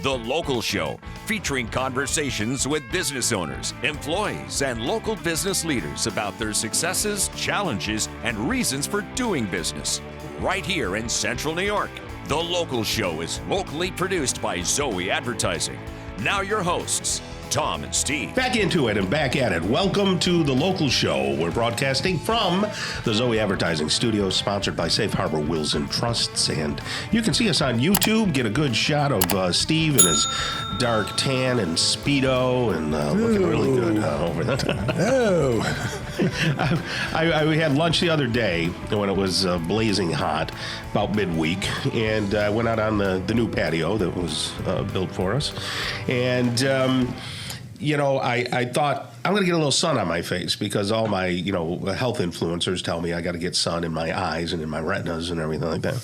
The Local Show, featuring conversations with business owners, employees, and local business leaders about their successes, challenges, and reasons for doing business. Right here in Central New York. The Local Show is locally produced by Zoey Advertising. Now your hosts, Tom and Steve. Back into it and back at it. Welcome to The Local Show. We're broadcasting from the Zoey Advertising Studios, sponsored by Safe Harbor Wills and Trusts. And you can see us on YouTube, get a good shot of Steve in his dark tan and Speedo and looking really good over there. We had lunch the other day when it was blazing hot, about midweek, and I went out on the new patio that was built for us. And I thought I'm going to get a little sun on my face because all my, health influencers tell me I got to get sun in my eyes and in my retinas and everything like that.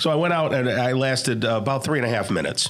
So I went out and I lasted about 3.5 minutes.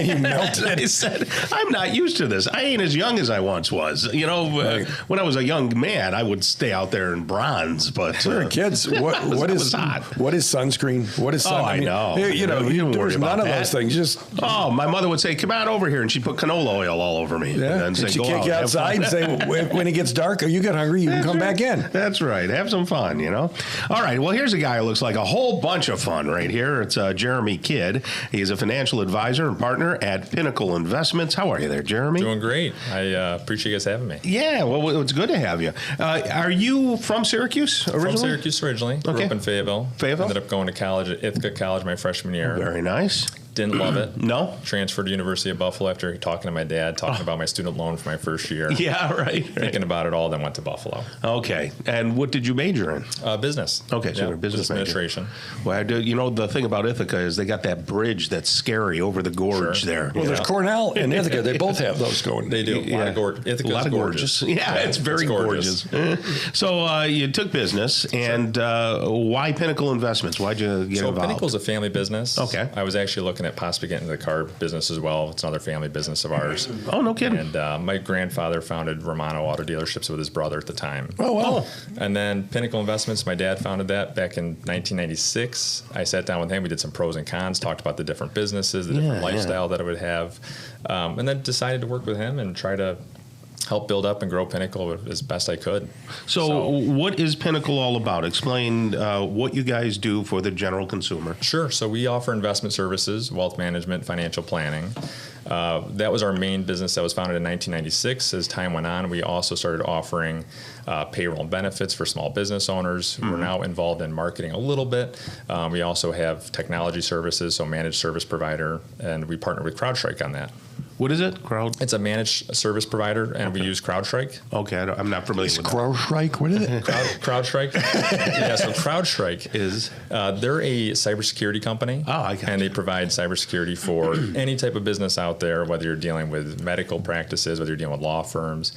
You melted. I said, I'm not used to this. I ain't as young as I once was. Right. When I was a young man, I would stay out there in bronze. But we were kids. What is sunscreen? What is sun? I know. There's none of those things. My mother would say, "Come on over here," and she'd put canola oil all over me. Yeah. And then she'd kick you outside and say, when it gets dark or you get hungry, you can come back in. That's right. Have some fun, All right. Well, here's a guy who looks like a whole bunch of fun right here. It's Jeremy Kidd. He's a financial advisor and partner at Pinnacle Investments. How are you there, Jeremy? Doing great. I appreciate you guys having me. Yeah. Well, it's good to have you. Are you from Syracuse originally? From Syracuse originally. Grew up in Fayetteville. Ended up going to college at Ithaca College my freshman year. Very nice. Didn't love it. No? Transferred to University of Buffalo after talking to my dad, about my student loan for my first year. Yeah, right. Thinking about it all, then went to Buffalo. Okay. And what did you major in? Business. Okay, so you're a business administration. Well, the thing about Ithaca is they got that bridge that's scary over the gorge there. Well, there's Cornell and Ithaca. They both have those going. They do. A lot of gorgeous. Yeah, it's very gorgeous. So you took business, and why Pinnacle Investments? Why'd you get involved? So Pinnacle's a family business. Okay. I was actually looking at possibly getting into the car business as well. It's another family business of ours. Oh, no kidding. And my grandfather founded Romano Auto Dealerships with his brother at the time. Oh, wow. And then Pinnacle Investments, my dad founded that back in 1996. I sat down with him. We did some pros and cons, talked about the different businesses, the different lifestyle that it would have, and then decided to work with him and try to help build up and grow Pinnacle as best I could. So what is Pinnacle all about? Explain what you guys do for the general consumer. Sure. So we offer investment services, wealth management, financial planning. That was our main business that was founded in 1996. As time went on, we also started offering payroll and benefits for small business owners. We're now involved in marketing a little bit. We also have technology services, so managed service provider, and we partner with CrowdStrike on that. What is it? It's a managed service provider, and we use CrowdStrike. Okay, I'm not familiar with that. CrowdStrike? What is it? CrowdStrike? Yeah, so CrowdStrike is, they're a cybersecurity company. Oh, I got And you. they provide cybersecurity for any type of business out there, whether you're dealing with medical practices, whether you're dealing with law firms.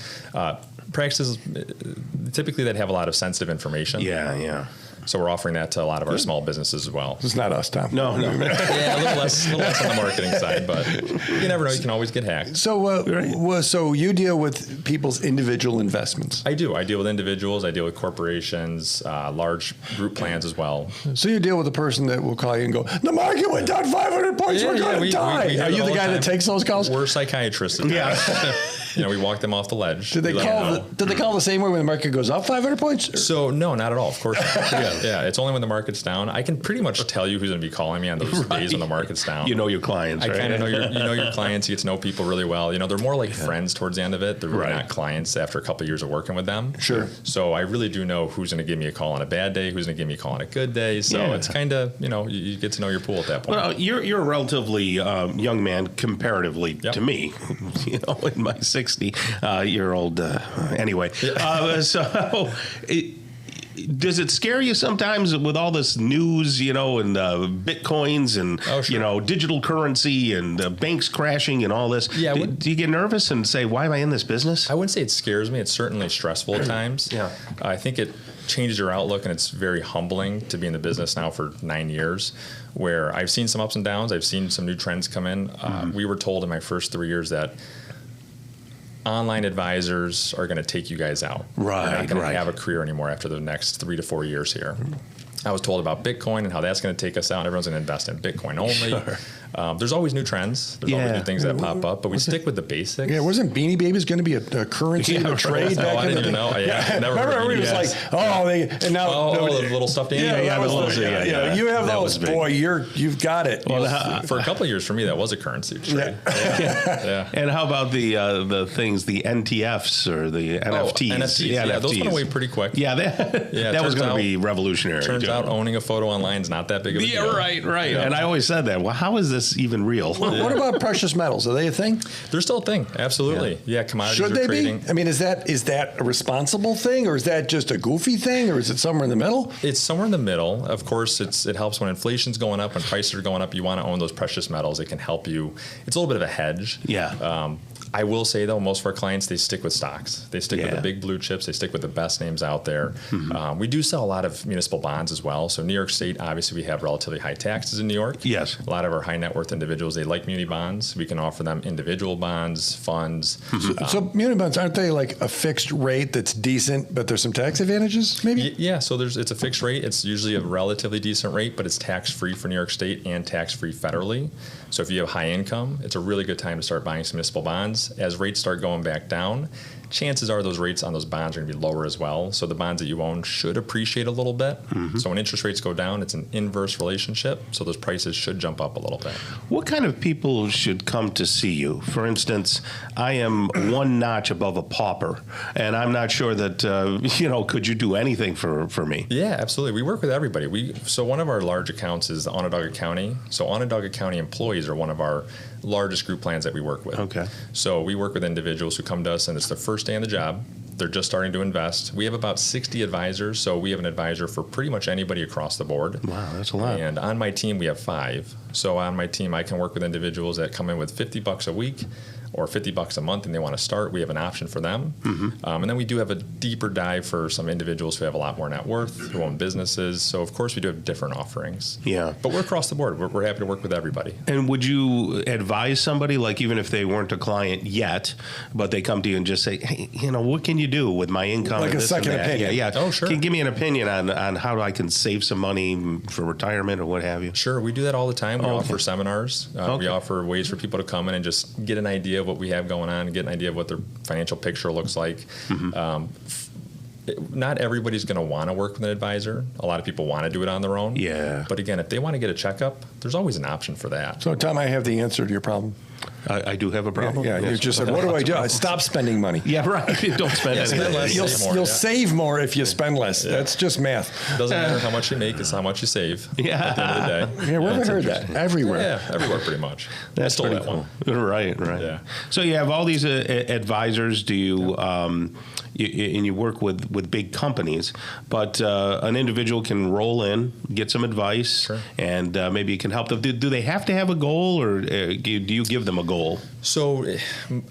Practices, typically that have a lot of sensitive information. Yeah. So we're offering that to a lot of our small businesses as well. It's not us, Tom. No. Yeah, a little less on the marketing side, but you never know. You can always get hacked. So, so you deal with people's individual investments? I do. I deal with individuals. I deal with corporations, large group plans as well. So you deal with a person that will call you and go, the market went down 500 points. We're going to die. Are you the guy that takes those calls? We're psychiatrists. Yeah. We walk them off the ledge. Did they call the same way when the market goes up 500 points? So no, not at all. Of course not. Yeah, it's only when the market's down. I can pretty much tell you who's going to be calling me on those days when the market's down. You know your clients, right? I kind of know your clients. You get to know people really well. They're more like friends towards the end of it. They're really not clients after a couple of years of working with them. Sure. So I really do know who's going to give me a call on a bad day, who's going to give me a call on a good day. So it's kind of, you get to know your pool at that point. Well, you're a relatively young man comparatively to me, in my 60-year-old anyway. So does it scare you sometimes with all this news, and bitcoins and, digital currency and banks crashing and all this? Yeah. Do you get nervous and say, why am I in this business? I wouldn't say it scares me. It's certainly stressful at times. Yeah. I think it changes your outlook, and it's very humbling to be in the business now for 9 years, where I've seen some ups and downs. I've seen some new trends come in. We were told in my first 3 years that online advisors are going to take you guys out. Right. You're not going to have a career anymore after the next 3 to 4 years here. I was told about Bitcoin and how that's going to take us out, and everyone's going to invest in Bitcoin only. There's always new trends. There's always new things that pop up, but we stick with the basics. Yeah, wasn't Beanie Babies going to be a currency of trade back I in the didn't even know. Yeah, never remember everybody was like, and now the little stuffed animals. You have those. Boy, you've got it. Well, for a couple of years for me, that was a currency of trade. Yeah. And how about the things, the NTFs or the NFTs? NFTs. Yeah, those went away pretty quick. Yeah, that was going to be revolutionary. Turns out owning a photo online is not that big of a deal. Yeah, right. Yeah. And I always said that. Well, how is this even real? What about precious metals? Are they a thing? They're still a thing. Absolutely. Yeah, commodities Should they are trading. be? I mean, is that a responsible thing, or is that just a goofy thing, or is it somewhere in the middle? It's somewhere in the middle. Of course, it helps when inflation's going up, when prices are going up. You want to own those precious metals. It can help you. It's a little bit of a hedge. Yeah. I will say, though, most of our clients, they stick with stocks. They stick with the big blue chips. They stick with the best names out there. Mm-hmm. We do sell a lot of municipal bonds as well. So New York State, obviously, we have relatively high taxes in New York. Yes. A lot of our high net worth individuals, they like muni bonds. We can offer them individual bonds, funds. Mm-hmm. So muni bonds, aren't they like a fixed rate that's decent, but there's some tax advantages, maybe? Yeah, so it's a fixed rate. It's usually a relatively decent rate, but it's tax-free for New York State and tax-free federally. So if you have high income, it's a really good time to start buying some municipal bonds. As rates start going back down, chances are those rates on those bonds are going to be lower as well. So the bonds that you own should appreciate a little bit. Mm-hmm. So when interest rates go down, it's an inverse relationship. So those prices should jump up a little bit. What kind of people should come to see you? For instance, I am one notch above a pauper, and I'm not sure that, could you do anything for me? Yeah, absolutely. We work with everybody. So one of our large accounts is Onondaga County. So Onondaga County employees are one of our largest group plans that we work with. Okay. So we work with individuals who come to us and it's their first day on the job. They're just starting to invest. We have about 60 advisors, so we have an advisor for pretty much anybody across the board. Wow, that's a lot. And on my team, we have 5. So on my team, I can work with individuals that come in with $50 a week or $50 a month and they want to start. We have an option for them. Mm-hmm. And then we do have a deeper dive for some individuals who have a lot more net worth, who own businesses. So, of course, we do have different offerings. Yeah. But we're across the board. We're happy to work with everybody. And would you advise somebody, like even if they weren't a client yet, but they come to you and just say, hey, what can you do with my income? Like a second opinion. Yeah. Oh, sure. Can you give me an opinion on how I can save some money for retirement or what have you? Sure. We do that all the time. We offer seminars. We offer ways for people to come in and just get an idea of what we have going on, get an idea of what their financial picture looks like. Mm-hmm. Not everybody's going to want to work with an advisor. A lot of people want to do it on their own. Yeah. But again, if they want to get a checkup, there's always an option for that. So, Tom, I have the answer to your problem. I do have a problem. Yeah, you just said, what do I do? Stop spending money. Yeah, right. Don't spend anything. Spend less, save more. You'll save more if you spend less. Yeah. That's just math. Doesn't matter how much you make, it's how much you save at the end of the day. Yeah, where have I heard that? Everywhere. Yeah, everywhere pretty much. That's I stole that cool. one. Right. Yeah. So you have all these advisors. Do you... and you work with big companies, but an individual can roll in, get some advice, sure. and maybe you can help them. Do they have to have a goal, or do you give them a goal? So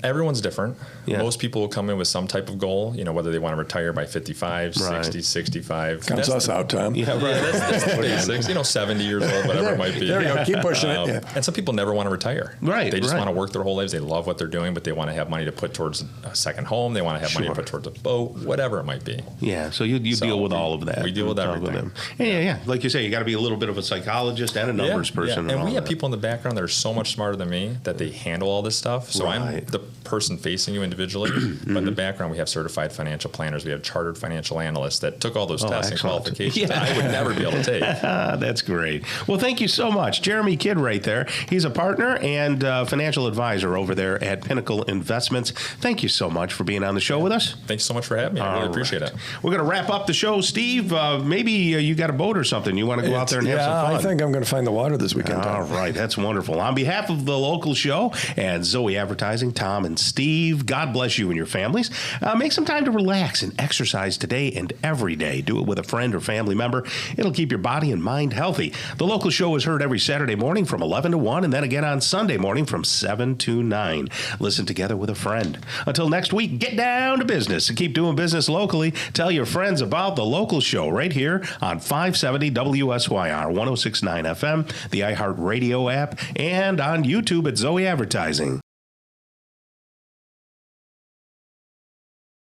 everyone's different. Yeah. Most people will come in with some type of goal, whether they want to retire by 55, right. 60, 65. Counts us out, Tom. Yeah, right. Yeah, that's the basics. 70 years old, whatever it might be. There you go. Keep pushing it. Yeah. And some people never want to retire. Right. They just want to work their whole lives. They love what they're doing, but they want to have money to put towards a second home. They want to have money to put towards a boat, whatever it might be. Yeah. So you deal with all of that. We deal with everything. Yeah. Like you say, you got to be a little bit of a psychologist and a numbers person. Yeah. And we have people in the background that are so much smarter than me that they handle all this stuff. So I'm the person facing you individually, but in the background we have certified financial planners. We have chartered financial analysts that took all those tests and qualifications that I would never be able to take. That's great. Well, thank you so much. Jeremy Kidd right there. He's a partner and financial advisor over there at Pinnacle Investments. Thank you so much for being on the show with us. Thanks so much for having me. I really appreciate it. We're going to wrap up the show. Steve, maybe you got a boat or something. You want to go out there and have some fun? I think I'm going to find the water this weekend. All right. That's wonderful. On behalf of the local show and Zoey Advertising, Tom and Steve, God bless you and your families. Make some time to relax and exercise today and every day. Do it with a friend or family member. It'll keep your body and mind healthy. The local show is heard every Saturday morning from 11 to 1 and then again on Sunday morning from 7 to 9. Listen together with a friend. Until next week, get down to business and keep doing business locally. Tell your friends about the local show right here on 570 WSYR 106.9 FM, the iHeartRadio app, and on YouTube at Zoey Advertising.